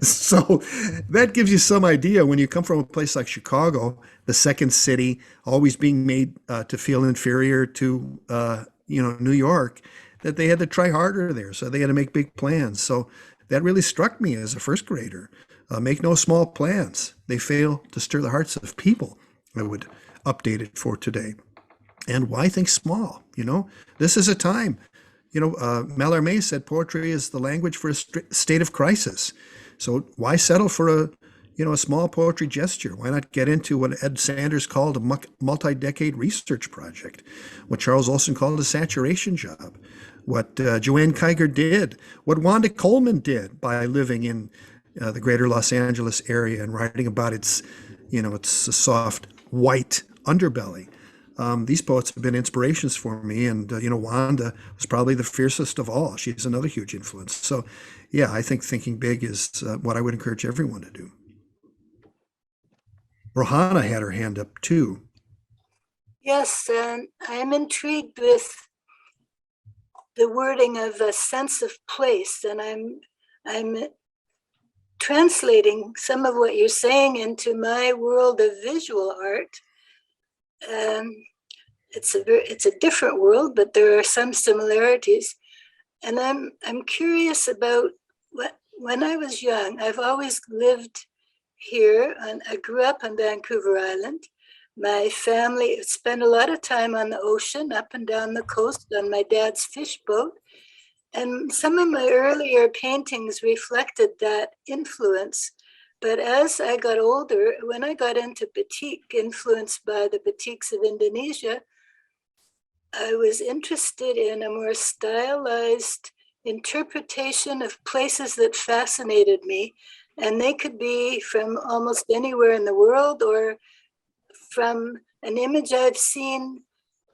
[SPEAKER 2] So that gives you some idea when you come from a place like Chicago, the second city, always being made to feel inferior to New York, that they had to try harder there. So they had to make big plans. So that really struck me as a first grader. Make no small plans. They fail to stir the hearts of people. I would update it for today. And why think small? This is a time. Mallarmé said poetry is the language for a state of crisis. So why settle for a small poetry gesture? Why not get into what Ed Sanders called a multi-decade research project, what Charles Olson called a saturation job, what Joanne Kyger did, what Wanda Coleman did by living in the greater Los Angeles area and writing about its soft white underbelly. These poets have been inspirations for me, and Wanda was probably the fiercest of all. She's another huge influence. So, yeah, I think thinking big is what I would encourage everyone to do. Rohana had her hand up too.
[SPEAKER 8] Yes, and I'm intrigued with the wording of a sense of place, and I'm translating some of what you're saying into my world of visual art. It's a different world, but there are some similarities. And I'm curious about when I was young. I've always lived here, and I grew up on Vancouver Island. My family spent a lot of time on the ocean, up and down the coast on my dad's fish boat. And some of my earlier paintings reflected that influence. But as I got older, when I got into batik, influenced by the batiks of Indonesia, I was interested in a more stylized interpretation of places that fascinated me. And they could be from almost anywhere in the world or from an image I've seen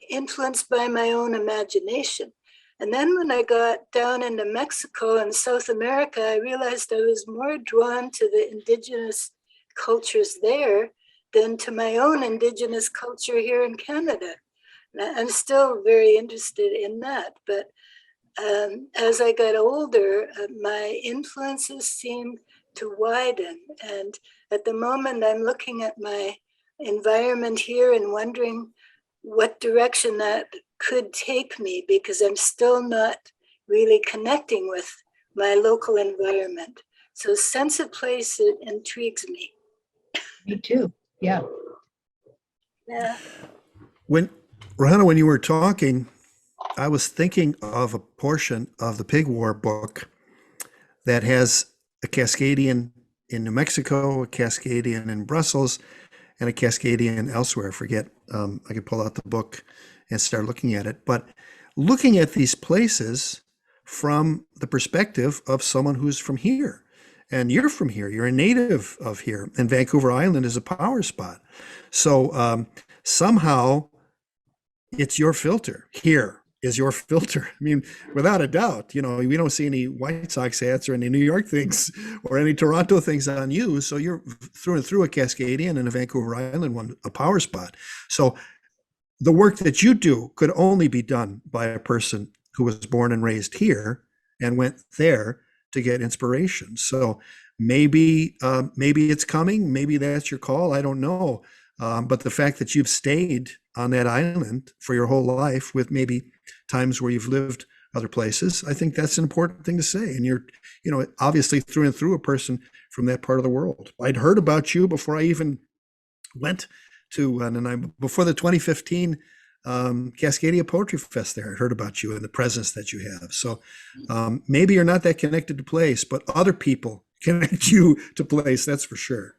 [SPEAKER 8] influenced by my own imagination. And then when I got down into Mexico and South America, I realized I was more drawn to the indigenous cultures there than to my own indigenous culture here in Canada. And I'm still very interested in that. But as I got older, my influences seemed to widen. And at the moment, I'm looking at my environment here and wondering what direction that could take me, because I'm still not really connecting with my local environment. So sense of place, it intrigues me.
[SPEAKER 6] Me too. Yeah.
[SPEAKER 8] Yeah.
[SPEAKER 2] Rohana, when you were talking, I was thinking of a portion of the Pig War book that has a Cascadian in New Mexico, a Cascadian in Brussels, and a Cascadian elsewhere. I forget. I could pull out the book and start looking at it. But looking at these places from the perspective of someone who's from here. And you're from here. You're a native of here. And Vancouver Island is a power spot. So somehow it's your filter. Here is your filter. I mean, without a doubt, we don't see any White Sox hats or any New York things or any Toronto things on you. So you're through and through a Cascadian and a Vancouver Island one, a power spot. So the work that you do could only be done by a person who was born and raised here and went there to get inspiration. So maybe it's coming. Maybe that's your call. I don't know. But the fact that you've stayed on that island for your whole life, with maybe times where you've lived other places, I think that's an important thing to say. And you're, obviously through and through a person from that part of the world. I'd heard about you before I even went to, before the 2015 Cascadia Poetry Fest there, I heard about you and the presence that you have. So maybe you're not that connected to place, but other people connect you to place, that's for sure.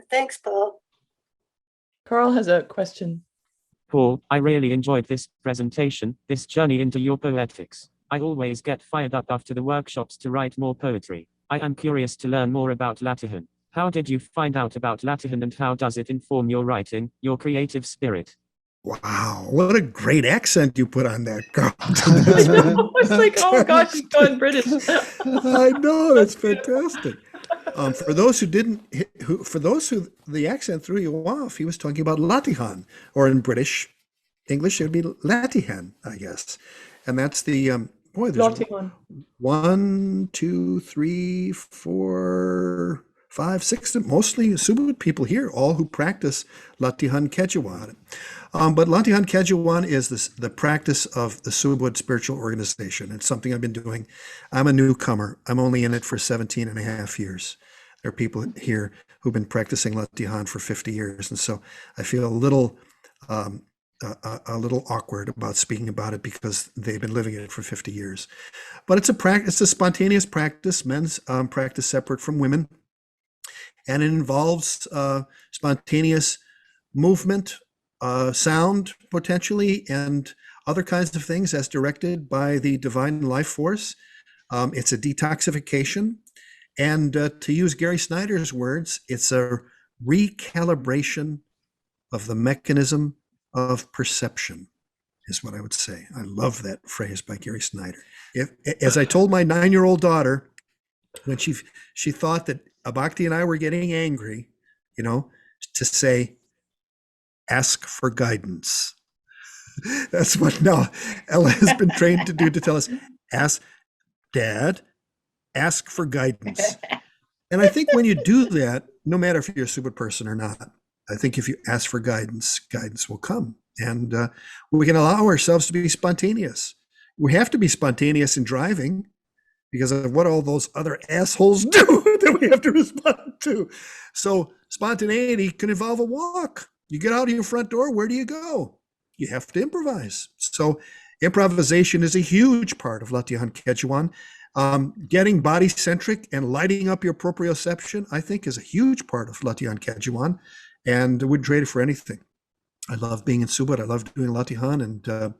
[SPEAKER 8] Thanks, Paul.
[SPEAKER 1] Carl has a question.
[SPEAKER 9] Paul, I really enjoyed this presentation, this journey into your poetics. I always get fired up after the workshops to write more poetry. I am curious to learn more about Latihan. How did you find out about Latihan and how does it inform your writing, your creative spirit?
[SPEAKER 2] Wow, what a great accent you put on that, Carl.
[SPEAKER 1] It's like, oh gosh, he's gone British.
[SPEAKER 2] I know, that's fantastic. For those who the accent threw you off, he was talking about Latihan, or in British English, it would be Latihan, I guess. And that's the, there's
[SPEAKER 1] Latihan.
[SPEAKER 2] 1, 2, 3, 4, 5, 6, mostly Subud people here, all who practice Latihan Quechuan. But Latihan Quechuan is the practice of the Subud spiritual organization. It's something I've been doing. I'm a newcomer. I'm only in it for 17 and a half years. There are people here who've been practicing Latihan for 50 years. And so I feel a little awkward about speaking about it because they've been living it for 50 years. But it's a spontaneous practice, men's practice separate from women. And it involves spontaneous movement, sound potentially, and other kinds of things as directed by the divine life force. It's a detoxification. And to use Gary Snyder's words, it's a recalibration of the mechanism of perception, is what I would say. I love that phrase by Gary Snyder. As I told my 9-year-old daughter, when she thought that Abhakti and I were getting angry, to say, ask for guidance. That's what now Ella has been trained to do, to tell us, ask for guidance. And I think when you do that, no matter if you're a Subud person or not, I think if you ask for guidance, guidance will come. And we can allow ourselves to be spontaneous. We have to be spontaneous in driving because of what all those other assholes do that we have to respond to. So spontaneity can involve a walk. You get out of your front door, where do you go? You have to improvise. So improvisation is a huge part of Latihan Quechuan. Getting body-centric and lighting up your proprioception, I think, is a huge part of Latihan Quechuan, and I wouldn't trade it for anything. I love being in Subud. I love doing Latihan, and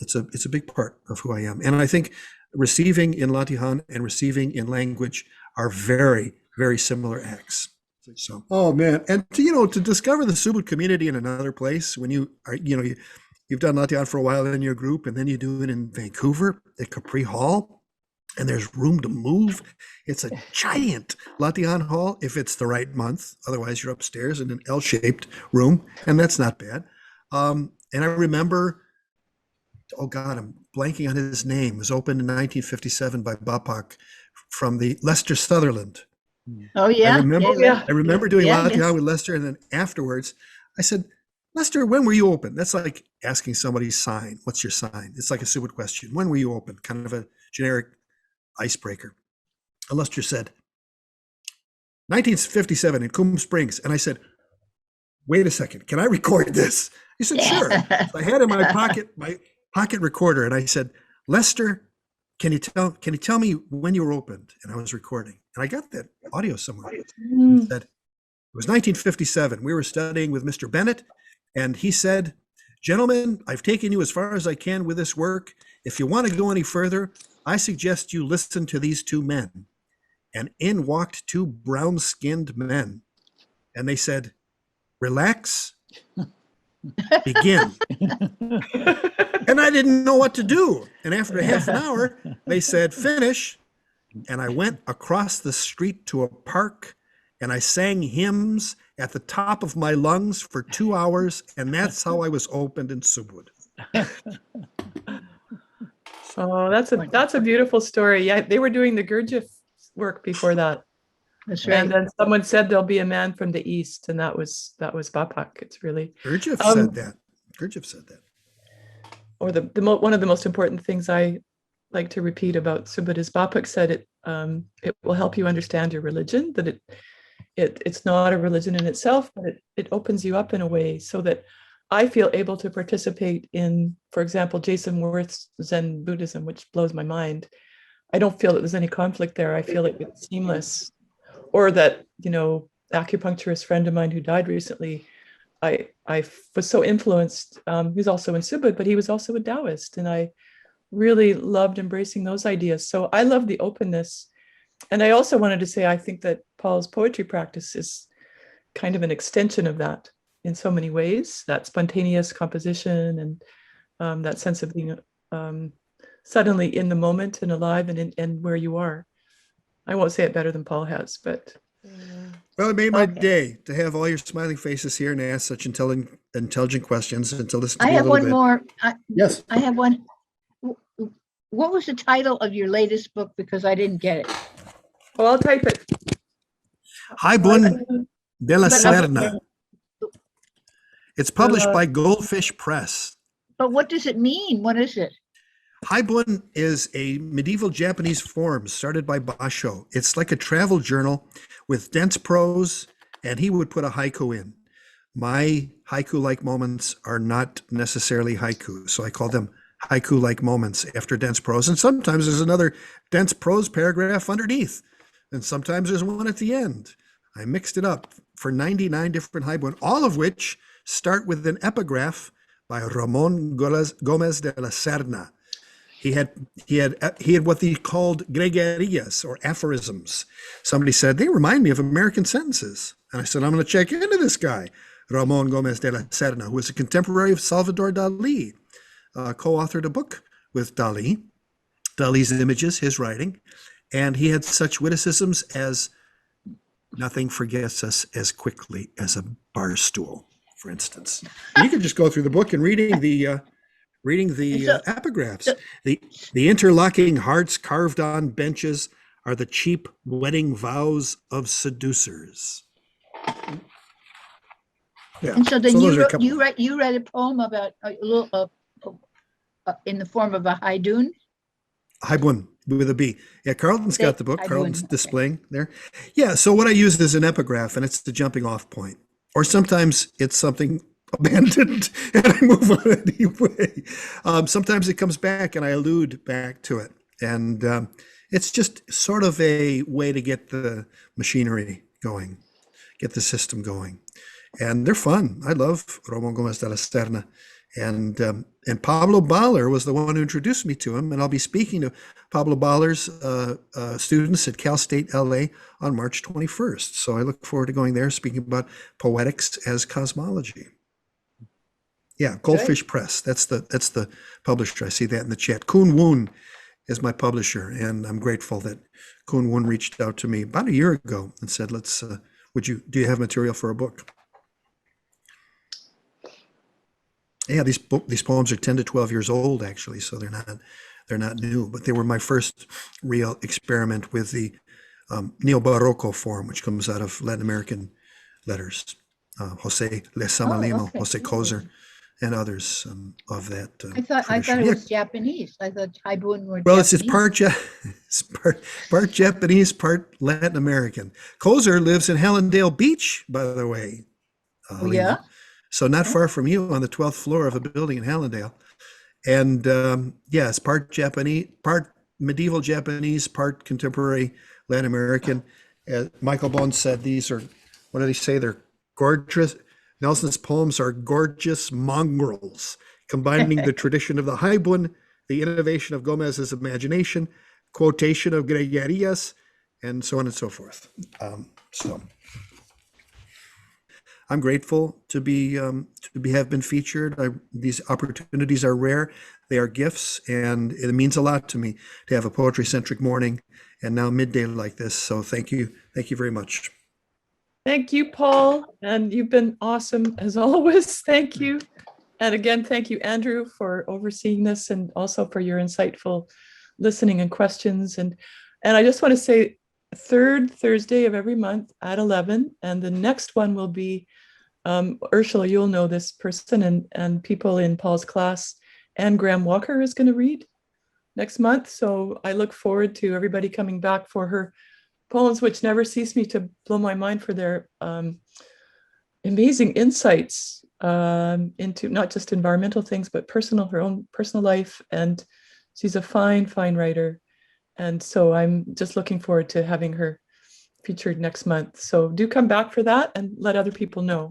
[SPEAKER 2] it's a big part of who I am. And I think receiving in Latihan and receiving in language are very, very similar acts. So, oh man, and to discover the Subud community in another place when you are, you've done Latihan for a while in your group, and then you do it in Vancouver at Capri Hall. And there's room to move. It's a giant Latihan hall if it's the right month. Otherwise, you're upstairs in an L-shaped room, and that's not bad. And I remember, oh God, I'm blanking on his name. It was opened in 1957 by Bapak from the Lester Sutherland.
[SPEAKER 6] Oh, yeah.
[SPEAKER 2] I remember doing Latihan with Lester, and then afterwards, I said, Lester, when were you open? That's like asking somebody's sign. What's your sign? It's like a Subud question. When were you open? Kind of a generic icebreaker. And Lester said, 1957 in Coombe Springs. And I said, wait a second, can I record this? He said, sure. So I had in my pocket recorder, and I said, Lester, can you tell me when you were opened? And I was recording, and I got that audio somewhere. He said, it was 1957. We were studying with Mr. Bennett, and he said, gentlemen, I've taken you as far as I can with this work. If you want to go any further, I suggest you listen to these two men. And in walked two brown-skinned men. And they said, relax, begin. And I didn't know what to do. And after half an hour, they said, finish. And I went across the street to a park, and I sang hymns at the top of my lungs for 2 hours. And that's how I was opened in Subud.
[SPEAKER 1] Oh, that's a beautiful story. Yeah, they were doing the Gurdjieff work before that.
[SPEAKER 6] That's right.
[SPEAKER 1] And then someone said there'll be a man from the east, and that was Bapak. It's really
[SPEAKER 2] Gurdjieff said that. Gurdjieff said that.
[SPEAKER 1] or one of the most important things I like to repeat about Subud is Bapuk said it will help you understand your religion, that it's not a religion in itself, but it opens you up in a way so that I feel able to participate in, for example, Jason Worth's Zen Buddhism, which blows my mind. I don't feel that there's any conflict there. I feel like it's seamless. Or that, acupuncturist friend of mine who died recently, I was so influenced. He was also in Subud, but he was also a Taoist, and I really loved embracing those ideas. So I love the openness. And I also wanted to say, I think that Paul's poetry practice is kind of an extension of that in so many ways, that spontaneous composition and that sense of being suddenly in the moment and alive and where you are. I won't say it better than Paul has, but.
[SPEAKER 2] Well, it made my day to have all your smiling faces here and ask such intelligent questions and to listen to
[SPEAKER 6] I
[SPEAKER 2] me a
[SPEAKER 6] have
[SPEAKER 2] little
[SPEAKER 6] one
[SPEAKER 2] bit.
[SPEAKER 6] more.
[SPEAKER 2] Yes.
[SPEAKER 6] I have one. What was the title of your latest book? Because I didn't get it.
[SPEAKER 1] Well, I'll type it.
[SPEAKER 2] Haibun de la
[SPEAKER 6] But-
[SPEAKER 2] Serna. It's published by Goldfish Press.
[SPEAKER 6] But what does it mean? What is it?
[SPEAKER 2] Haibun is a medieval Japanese form started by Basho. It's like a travel journal with dense prose, and he would put a haiku in. My haiku-like moments are not necessarily haiku, so I call them haiku-like moments after dense prose. And sometimes there's another dense prose paragraph underneath, and sometimes there's one at the end. I mixed it up for 99 different haibun, all of which start with an epigraph by Ramon Gomez de la Serna. He had what they called gregarias or aphorisms. Somebody said, they remind me of American sentences. And I said, I'm going to check into this guy, Ramon Gomez de la Serna, who was a contemporary of Salvador Dali, co-authored a book with Dali, Dali's images, his writing. And he had such witticisms as nothing forgets us as quickly as a bar stool, for instance. And you could just go through the book and reading the epigraphs. The interlocking hearts carved on benches are the cheap wedding vows of seducers. Yeah.
[SPEAKER 6] And so then
[SPEAKER 2] those are a couple.
[SPEAKER 6] you read a poem about a little in the form of a haidun.
[SPEAKER 2] Haibun with a B. Yeah, Carlton's got the book.
[SPEAKER 6] Haibun,
[SPEAKER 2] Carlton's
[SPEAKER 6] okay.
[SPEAKER 2] displaying there. Yeah, so what I use is an epigraph, and it's the jumping off point. Or sometimes it's something abandoned and I move on anyway. Sometimes it comes back and I allude back to it. And it's just sort of a way to get the machinery going, get the system going. And they're fun. I love Ramon Gomez de la Serna. And Pablo Baller was the one who introduced me to him. And I'll be speaking to Pablo Baller's students at Cal State LA on March 21st. So I look forward to going there, speaking about poetics as cosmology. Yeah, Goldfish Press. That's the publisher. I see that in the chat. Kun Woon is my publisher, and I'm grateful that Kun Woon reached out to me about a year ago and said, "Let's. Do you have material for a book?" Yeah, these poems are 10 to 12 years old actually, so they're not new, but they were my first real experiment with the neo-Barroco form, which comes out of Latin American letters. José Lesamalimo, José Kozer, and others of that.
[SPEAKER 6] I thought it was Japanese. I thought Haibun were
[SPEAKER 2] Well,
[SPEAKER 6] Japanese.
[SPEAKER 2] it's part Japanese, part Latin American. Kozer lives in Hallandale Beach, by the way.
[SPEAKER 6] Oh, yeah?
[SPEAKER 2] So not far from you, on the 12th floor of a building in Hallandale. And it's part Japanese, part medieval Japanese, part contemporary Latin American. Michael Bones said these are, what did he say? They're gorgeous. Nelson's poems are gorgeous mongrels, combining the tradition of the Haibun, the innovation of Gomez's imagination, quotation of Gregarias, and so on and so forth. So I'm grateful to have been featured. These opportunities are rare. They are gifts, and it means a lot to me to have a poetry-centric morning and now midday like this. So thank you very much.
[SPEAKER 1] Thank you, Paul. And you've been awesome as always. Thank you. And again, thank you, Andrew, for overseeing this and also for your insightful listening and questions. And I just want to say, third Thursday of every month at 11. And the next one will be, Ursula, you'll know this person and people in Paul's class. Anne Graham Walker is going to read next month. So I look forward to everybody coming back for her poems, which never cease me to blow my mind for their amazing insights into not just environmental things, but her own personal life. And she's a fine, fine writer. And so I'm just looking forward to having her featured next month. So do come back for that and let other people know.